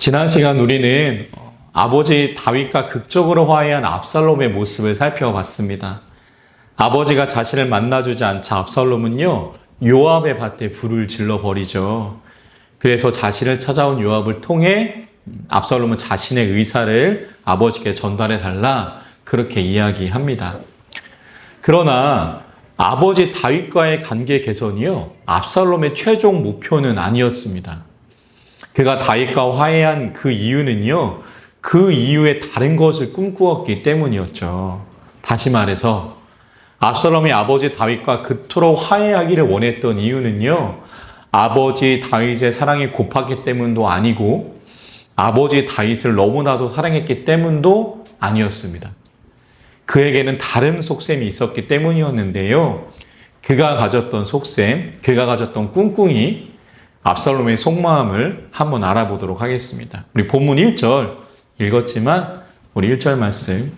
지난 시간 우리는 아버지 다윗과 극적으로 화해한 압살롬의 모습을 살펴봤습니다. 아버지가 자신을 만나주지 않자 압살롬은요, 요압의 밭에 불을 질러버리죠. 그래서 자신을 찾아온 요압을 통해 압살롬은 자신의 의사를 아버지께 전달해달라 그렇게 이야기합니다. 그러나 아버지 다윗과의 관계 개선이요, 압살롬의 최종 목표는 아니었습니다. 그가 다윗과 화해한 그 이유는요, 그 이후에 다른 것을 꿈꾸었기 때문이었죠. 다시 말해서 압살롬이 아버지 다윗과 그토록 화해하기를 원했던 이유는요, 아버지 다윗의 사랑이 고팠기 때문도 아니고 아버지 다윗을 너무나도 사랑했기 때문도 아니었습니다. 그에게는 다른 속셈이 있었기 때문이었는데요, 그가 가졌던 속셈, 그가 가졌던 꿍꿍이 압살롬의 속마음을 한번 알아보도록 하겠습니다. 우리 본문 1절 읽었지만 우리 1절 말씀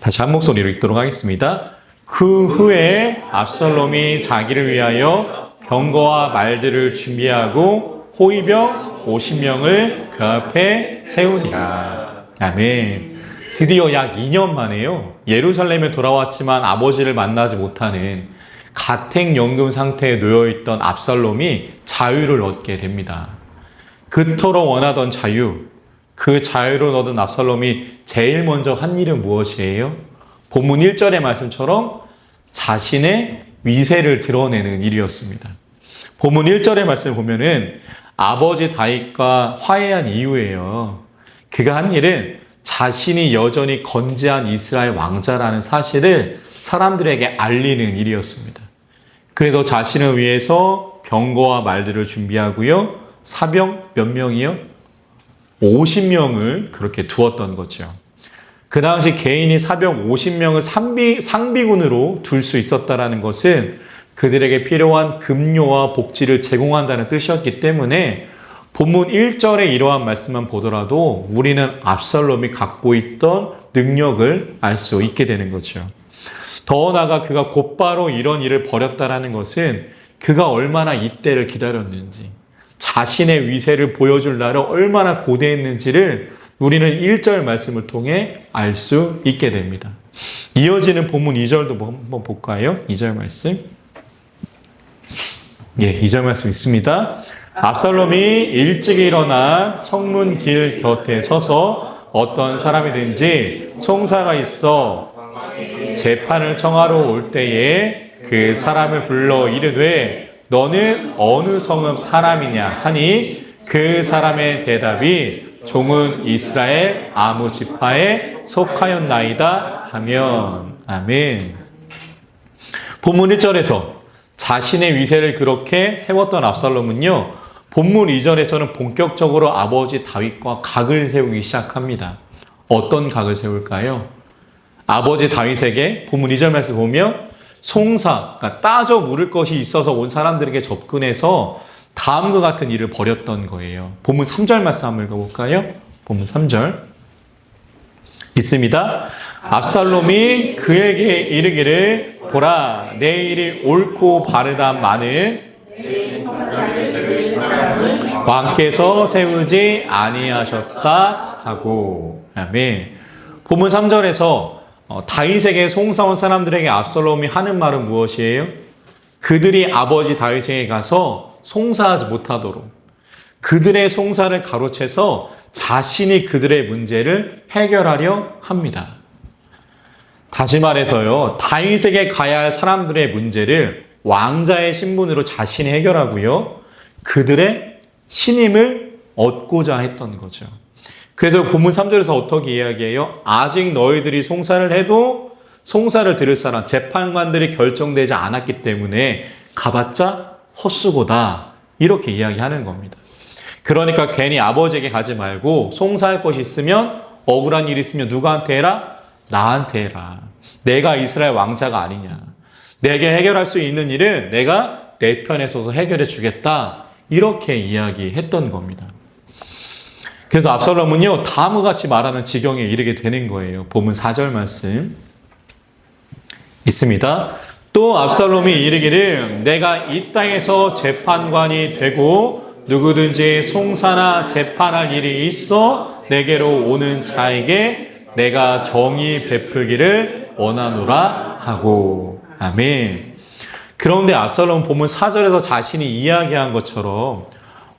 다시 한 목소리로 읽도록 하겠습니다. 그 후에 압살롬이 자기를 위하여 병거와 말들을 준비하고 호위병 50명을 그 앞에 세우니라. 아멘. 드디어 약 2년 만에요, 예루살렘에 돌아왔지만 아버지를 만나지 못하는 가택연금 상태에 놓여있던 압살롬이 자유를 얻게 됩니다. 그토록 원하던 자유, 그 자유를 얻은 압살롬이 제일 먼저 한 일은 무엇이에요? 본문 1절의 말씀처럼 자신의 위세를 드러내는 일이었습니다. 본문 1절의 말씀을 보면은 아버지 다윗과 화해한 이후에요, 그가 한 일은 자신이 여전히 건재한 이스라엘 왕자라는 사실을 사람들에게 알리는 일이었습니다. 그래서 자신을 위해서 병거와 말들을 준비하고요, 사병 몇 명이요? 50명을 그렇게 두었던 거죠. 그 당시 개인이 사병 50명을 상비군으로 둘 수 있었다는 것은 그들에게 필요한 급료와 복지를 제공한다는 뜻이었기 때문에 본문 1절의 이러한 말씀만 보더라도 우리는 압살롬이 갖고 있던 능력을 알 수 있게 되는 거죠. 더 나아가 그가 곧바로 이런 일을 벌였다는 것은 그가 얼마나 이때를 기다렸는지, 자신의 위세를 보여줄 날을 얼마나 고대했는지를 우리는 1절 말씀을 통해 알 수 있게 됩니다. 이어지는 본문 2절도 한번 볼까요? 2절 말씀. 2절 말씀 있습니다. 압살롬이 일찍 일어나 성문 길 곁에 서서 어떤 사람이든지 송사가 있어 재판을 청하러 올 때에 그 사람을 불러 이르되 너는 어느 성읍 사람이냐 하니 그 사람의 대답이 종은 이스라엘 아무 지파에 속하였나이다 하면. 아멘. 본문 1절에서 자신의 위세를 그렇게 세웠던 압살롬은요, 본문 2절에서는 본격적으로 아버지 다윗과 각을 세우기 시작합니다. 어떤 각을 세울까요? 아버지 다윗에게 본문 2절 말씀 보면 송사, 그러니까 따져 물을 것이 있어서 온 사람들에게 접근해서 다음과 같은 일을 벌였던 거예요. 본문 3절 말씀 한번 읽어볼까요? 본문 3절 있습니다. 압살롬이 그에게 이르기를 보라, 내 일이 옳고 바르다 마는 왕께서 세우지 아니하셨다 하고. 아멘. 본문 3절에서 다윗에게 송사온 사람들에게 압살롬이 하는 말은 무엇이에요? 그들이 아버지 다윗에게 가서 송사하지 못하도록 그들의 송사를 가로채서 자신이 그들의 문제를 해결하려 합니다. 다시 말해서요, 다윗에게 가야 할 사람들의 문제를 왕자의 신분으로 자신이 해결하고요, 그들의 신임을 얻고자 했던 거죠. 그래서 본문 3절에서 어떻게 이야기해요? 아직 너희들이 송사를 해도 송사를 들을 사람, 재판관들이 결정되지 않았기 때문에 가봤자 헛수고다, 이렇게 이야기하는 겁니다. 그러니까 괜히 아버지에게 가지 말고 송사할 것이 있으면, 억울한 일이 있으면 누구한테 해라? 나한테 해라. 내가 이스라엘 왕자가 아니냐. 내게 해결할 수 있는 일은 내가 내 편에 서서 해결해 주겠다, 이렇게 이야기했던 겁니다. 그래서 압살롬은요, 다음과 같이 말하는 지경에 이르게 되는 거예요. 본문 4절 말씀 있습니다. 또 압살롬이 이르기를 내가 이 땅에서 재판관이 되고 누구든지 송사나 재판할 일이 있어 내게로 오는 자에게 내가 정의 베풀기를 원하노라 하고. 아멘. 그런데 압살롬은 본문 4절에서 자신이 이야기한 것처럼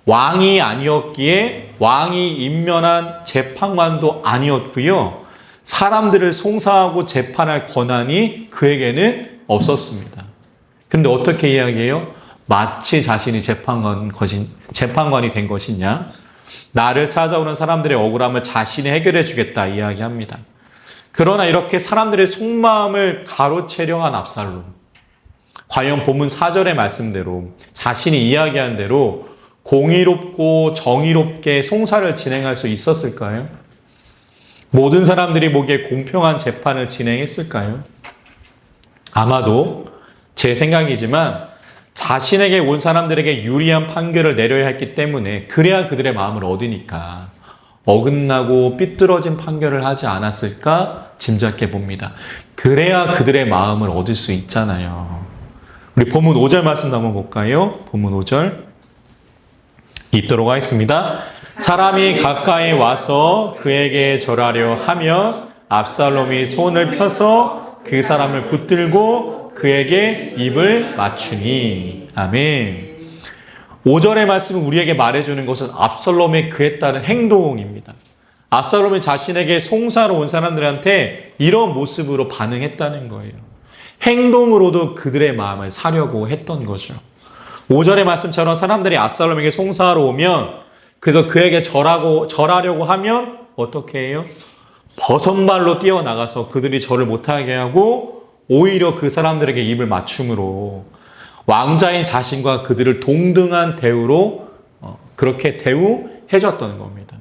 왕이 아니었기에 왕이 임명한 재판관도 아니었고요. 사람들을 송사하고 재판할 권한이 그에게는 없었습니다. 그런데 어떻게 이야기해요? 마치 자신이 재판관이 된 것이냐? 나를 찾아오는 사람들의 억울함을 자신이 해결해 주겠다 이야기합니다. 그러나 이렇게 사람들의 속마음을 가로채려 한 압살롬. 과연 본문 4절의 말씀대로 자신이 이야기한 대로 공의롭고 정의롭게 송사를 진행할 수 있었을까요? 모든 사람들이 보기에 공평한 재판을 진행했을까요? 아마도 제 생각이지만 자신에게 온 사람들에게 유리한 판결을 내려야 했기 때문에 그래야 그들의 마음을 얻으니까 어긋나고 삐뚤어진 판결을 하지 않았을까 짐작해 봅니다. 그래야 그들의 마음을 얻을 수 있잖아요. 우리 본문 5절 말씀 한번 볼까요? 본문 5절 읽도록 하겠습니다. 사람이 가까이 와서 그에게 절하려 하면 압살롬이 손을 펴서 그 사람을 붙들고 그에게 입을 맞추니. 아멘. 5절의 말씀은 우리에게 말해주는 것은 압살롬의 그에 따른 행동입니다. 압살롬이 자신에게 송사로 온 사람들한테 이런 모습으로 반응했다는 거예요. 행동으로도 그들의 마음을 사려고 했던 거죠. 5절의 말씀처럼 사람들이 압살롬에게 송사하러 오면 그래서 그에게 절하려고 하면 어떻게 해요? 버선발로 뛰어나가서 그들이 절을 못하게 하고 오히려 그 사람들에게 입을 맞춤으로 왕자인 자신과 그들을 동등한 대우로 그렇게 대우해줬던 겁니다.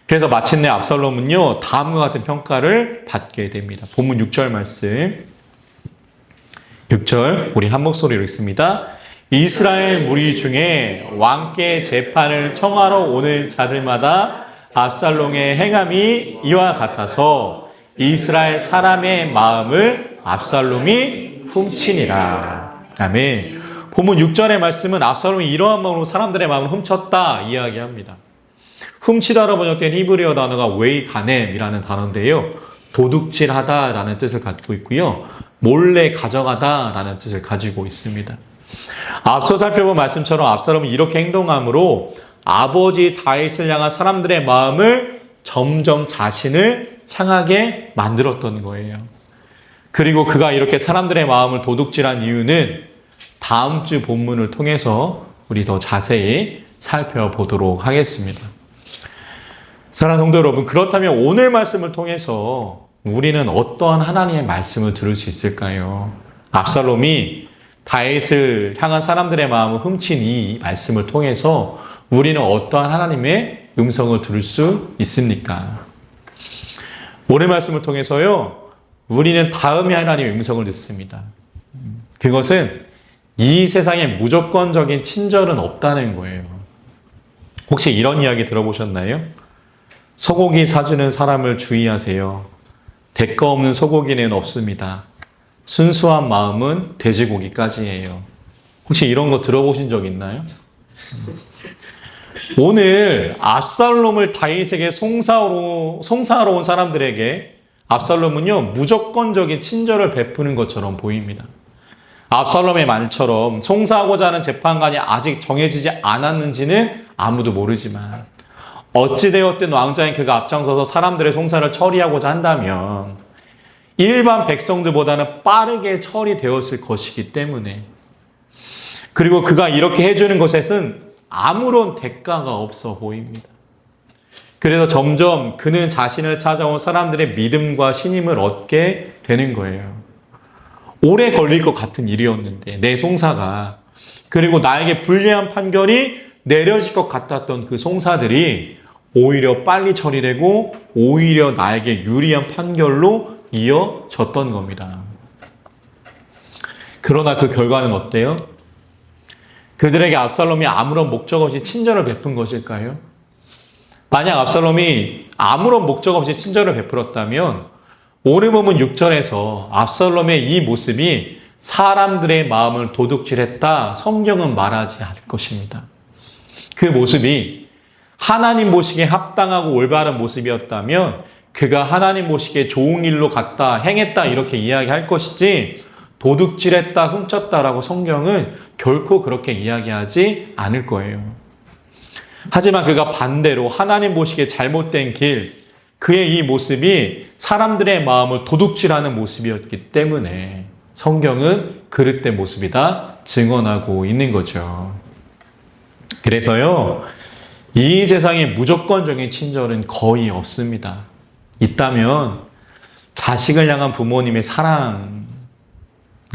그래서 마침내 압살롬은요 다음과 같은 평가를 받게 됩니다. 본문 6절 말씀 6절 우리 한 목소리로 읽습니다. 이스라엘 무리 중에 왕께 재판을 청하러 오는 자들마다 압살롬의 행함이 이와 같아서 이스라엘 사람의 마음을 압살롬이 훔치니라. 아멘. 본문 6절의 말씀은 압살롬이 이러한 마음으로 사람들의 마음을 훔쳤다 이야기합니다. 훔치다로 번역된 히브리어 단어가 웨이가넴이라는 단어인데요. 도둑질하다라는 뜻을 갖고 있고요. 몰래 가져가다라는 뜻을 가지고 있습니다. 앞서 살펴본 말씀처럼 압살롬이 이렇게 행동함으로 아버지 다윗을 향한 사람들의 마음을 점점 자신을 향하게 만들었던 거예요. 그리고 그가 이렇게 사람들의 마음을 도둑질한 이유는 다음 주 본문을 통해서 우리 더 자세히 살펴보도록 하겠습니다. 사랑하는 성도 여러분, 그렇다면 오늘 말씀을 통해서 우리는 어떠한 하나님의 말씀을 들을 수 있을까요? 압살롬이 다윗을 향한 사람들의 마음을 훔친 이 말씀을 통해서 우리는 어떠한 하나님의 음성을 들을 수 있습니까? 오늘 말씀을 통해서요, 우리는 다음에 하나님의 음성을 듣습니다. 그것은 이 세상에 무조건적인 친절은 없다는 거예요. 혹시 이런 이야기 들어보셨나요? 소고기 사주는 사람을 주의하세요. 대가 없는 소고기는 없습니다. 순수한 마음은 돼지고기까지예요. 혹시 이런 거 들어보신 적 있나요? 오늘 압살롬을 다윗에게 송사하러 온 사람들에게 압살롬은요 무조건적인 친절을 베푸는 것처럼 보입니다. 압살롬의 말처럼 송사하고자 하는 재판관이 아직 정해지지 않았는지는 아무도 모르지만 어찌되었든 왕자인 그가 앞장서서 사람들의 송사를 처리하고자 한다면 일반 백성들보다는 빠르게 처리되었을 것이기 때문에, 그리고 그가 이렇게 해주는 것에는 아무런 대가가 없어 보입니다. 그래서 점점 그는 자신을 찾아온 사람들의 믿음과 신임을 얻게 되는 거예요. 오래 걸릴 것 같은 일이었는데 내 송사가, 그리고 나에게 불리한 판결이 내려질 것 같았던 그 송사들이 오히려 빨리 처리되고 오히려 나에게 유리한 판결로 이어졌던 겁니다. 그러나 그 결과는 어때요? 그들에게 압살롬이 아무런 목적 없이 친절을 베푼 것일까요? 만약 압살롬이 아무런 목적 없이 친절을 베풀었다면 오늘 본문 6절에서 압살롬의 이 모습이 사람들의 마음을 도둑질했다 성경은 말하지 않을 것입니다. 그 모습이 하나님 보시기에 합당하고 올바른 모습이었다면 그가 하나님 보시기에 좋은 일로 갔다, 행했다 이렇게 이야기할 것이지 도둑질했다, 훔쳤다라고 성경은 결코 그렇게 이야기하지 않을 거예요. 하지만 그가 반대로 하나님 보시기에 잘못된 길, 그의 이 모습이 사람들의 마음을 도둑질하는 모습이었기 때문에 성경은 그릇된 모습이다 증언하고 있는 거죠. 그래서요, 이 세상에 무조건적인 친절은 거의 없습니다. 있다면 자식을 향한 부모님의 사랑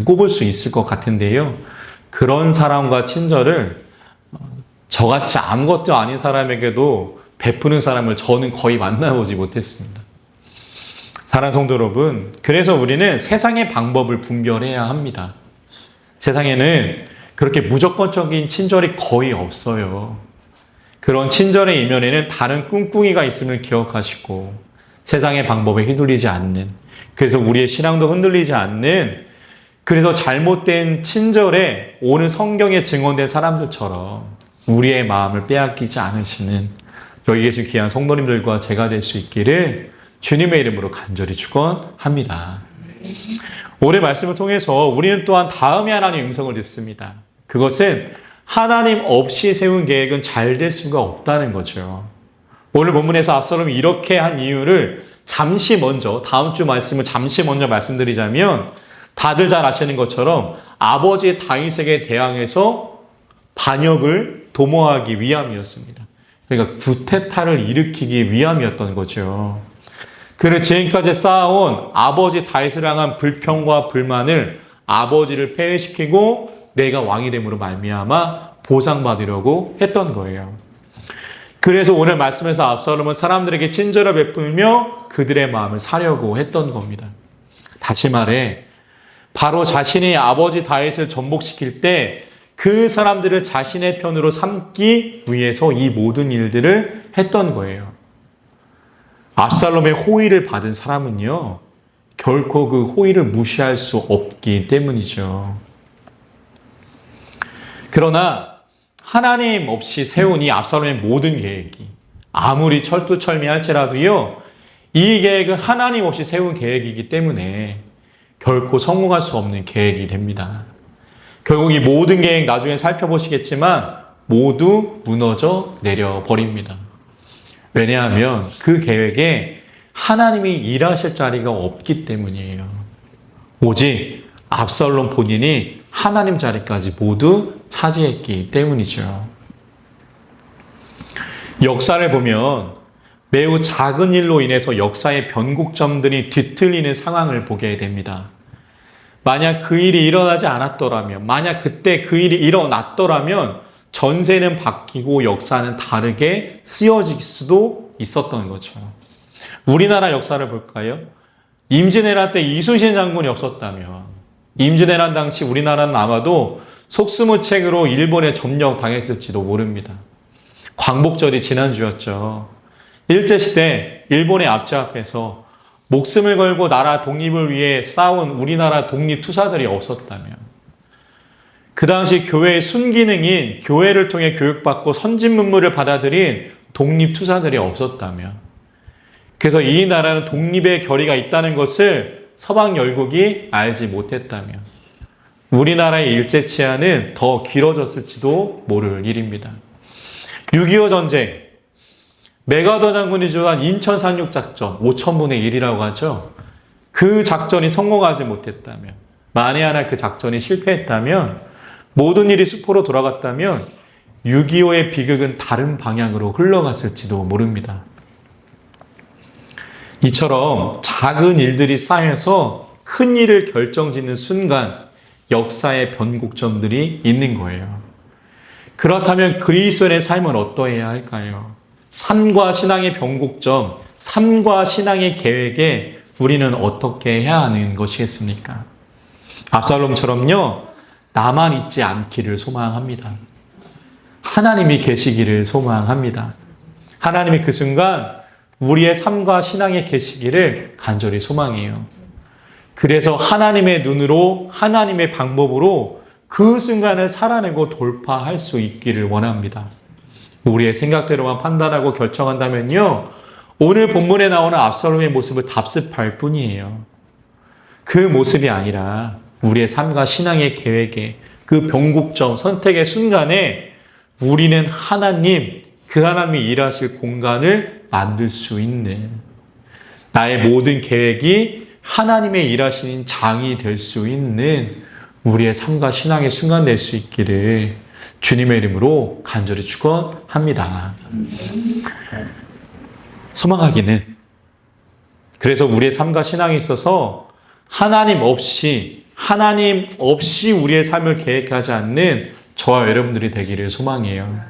꼽을 수 있을 것 같은데요. 그런 사랑과 친절을 저같이 아무것도 아닌 사람에게도 베푸는 사람을 저는 거의 만나보지 못했습니다. 사랑하는 성도 여러분, 그래서 우리는 세상의 방법을 분별해야 합니다. 세상에는 그렇게 무조건적인 친절이 거의 없어요. 그런 친절의 이면에는 다른 꿍꿍이가 있음을 기억하시고 세상의 방법에 휘둘리지 않는, 그래서 우리의 신앙도 흔들리지 않는, 그래서 잘못된 친절에 오늘 성경에 증언된 사람들처럼 우리의 마음을 빼앗기지 않으시는 여기 계신 귀한 성도님들과 제가 될 수 있기를 주님의 이름으로 간절히 축원합니다. 오늘 말씀을 통해서 우리는 또한 다음에 하나님의 음성을 듣습니다. 그것은 하나님 없이 세운 계획은 잘 될 수가 없다는 거죠. 오늘 본문에서 압살롬이 이렇게 한 이유를 잠시 먼저, 다음 주 말씀을 잠시 먼저 말씀드리자면 다들 잘 아시는 것처럼 아버지 다윗에게 대항해서 반역을 도모하기 위함이었습니다. 그러니까 구테타를 일으키기 위함이었던 거죠. 그를 지금까지 쌓아온 아버지 다윗을 향한 불평과 불만을 아버지를 폐회시키고 내가 왕이 됨으로 말미암아 보상받으려고 했던 거예요. 그래서 오늘 말씀에서 압살롬은 사람들에게 친절을 베풀며 그들의 마음을 사려고 했던 겁니다. 다시 말해 바로 자신이 아버지 다윗을 전복시킬 때 그 사람들을 자신의 편으로 삼기 위해서 이 모든 일들을 했던 거예요. 압살롬의 호의를 받은 사람은요, 결코 그 호의를 무시할 수 없기 때문이죠. 그러나 하나님 없이 세운 이 압살롬의 모든 계획이 아무리 철두철미할지라도요, 이 계획은 하나님 없이 세운 계획이기 때문에 결코 성공할 수 없는 계획이 됩니다. 결국 이 모든 계획 나중에 살펴보시겠지만 모두 무너져 내려버립니다. 왜냐하면 그 계획에 하나님이 일하실 자리가 없기 때문이에요. 오직 압살롬 본인이 하나님 자리까지 모두 차지했기 때문이죠. 역사를 보면 매우 작은 일로 인해서 역사의 변곡점들이 뒤틀리는 상황을 보게 됩니다. 만약 그 일이 일어나지 않았더라면, 만약 그때 그 일이 일어났더라면 전세는 바뀌고 역사는 다르게 쓰여질 수도 있었던 거죠. 우리나라 역사를 볼까요? 임진왜란 때 이순신 장군이 없었다면, 임진왜란 당시 우리나라는 아마도 속수무책으로 일본에 점령당했을지도 모릅니다. 광복절이 지난주였죠. 일제시대 일본의 압제 앞에서 목숨을 걸고 나라 독립을 위해 싸운 우리나라 독립투사들이 없었다면, 그 당시 교회의 순기능인 교회를 통해 교육받고 선진 문물을 받아들인 독립투사들이 없었다면, 그래서 이 나라는 독립의 결의가 있다는 것을 서방 열국이 알지 못했다면 우리나라의 일제치하는 더 길어졌을지도 모를 일입니다. 6.25 전쟁, 메가더 장군이 주도한 인천 상륙작전, 5,000분의 1이라고 하죠. 그 작전이 성공하지 못했다면, 만에 하나 그 작전이 실패했다면, 모든 일이 수포로 돌아갔다면 6.25의 비극은 다른 방향으로 흘러갔을지도 모릅니다. 이처럼 작은 일들이 쌓여서 큰 일을 결정짓는 순간 역사의 변곡점들이 있는 거예요. 그렇다면 그리스도인의 삶은 어떠해야 할까요? 삶과 신앙의 변곡점, 삶과 신앙의 계획에 우리는 어떻게 해야 하는 것이겠습니까? 압살롬처럼요, 나만 있지 않기를 소망합니다. 하나님이 계시기를 소망합니다. 하나님이 그 순간 우리의 삶과 신앙에 계시기를 간절히 소망해요. 그래서 하나님의 눈으로, 하나님의 방법으로 그 순간을 살아내고 돌파할 수 있기를 원합니다. 우리의 생각대로만 판단하고 결정한다면요, 오늘 본문에 나오는 압살롬의 모습을 답습할 뿐이에요. 그 모습이 아니라 우리의 삶과 신앙의 계획에 그 변곡점, 선택의 순간에 우리는 하나님, 그 하나님이 일하실 공간을 만들 수 있는, 나의 모든 계획이 하나님의 일하시는 장이 될 수 있는 우리의 삶과 신앙의 순간 될 수 있기를 주님의 이름으로 간절히 축원합니다. 소망하기는, 그래서 우리의 삶과 신앙에 있어서 하나님 없이 우리의 삶을 계획하지 않는 저와 여러분들이 되기를 소망해요.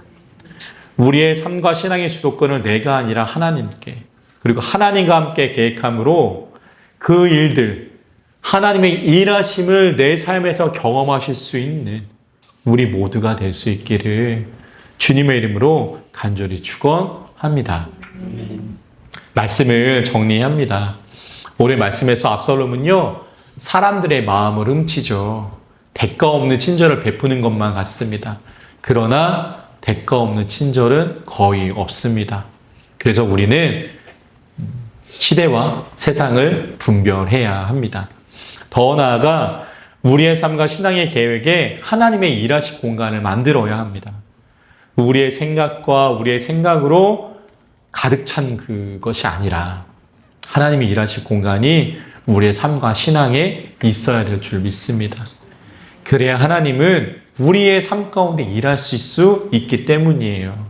우리의 삶과 신앙의 주도권을 내가 아니라 하나님께, 그리고 하나님과 함께 계획함으로 그 일들, 하나님의 일하심을 내 삶에서 경험하실 수 있는 우리 모두가 될 수 있기를 주님의 이름으로 간절히 축원합니다. 말씀을 정리합니다. 오늘 말씀에서 압살롬은요, 사람들의 마음을 훔치죠. 대가 없는 친절을 베푸는 것만 같습니다. 그러나 대가 없는 친절은 거의 없습니다. 그래서 우리는 시대와 세상을 분별해야 합니다. 더 나아가 우리의 삶과 신앙의 계획에 하나님의 일하실 공간을 만들어야 합니다. 우리의 생각과 우리의 생각으로 가득 찬 그것이 아니라 하나님이 일하실 공간이 우리의 삶과 신앙에 있어야 될 줄 믿습니다. 그래야 하나님은 우리의 삶 가운데 일하실 수 있기 때문이에요.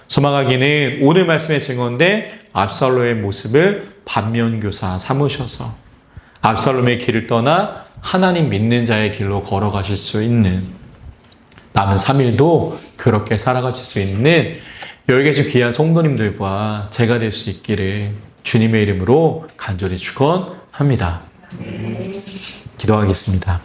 소망하기는 오늘 말씀의 증언대 압살롬의 모습을 반면교사 삼으셔서 압살롬의 길을 떠나 하나님 믿는 자의 길로 걸어가실 수 있는, 남은 3일도 그렇게 살아가실 수 있는 여기 계신 귀한 성도님들과 제가 될 수 있기를 주님의 이름으로 간절히 축원합니다. 기도하겠습니다.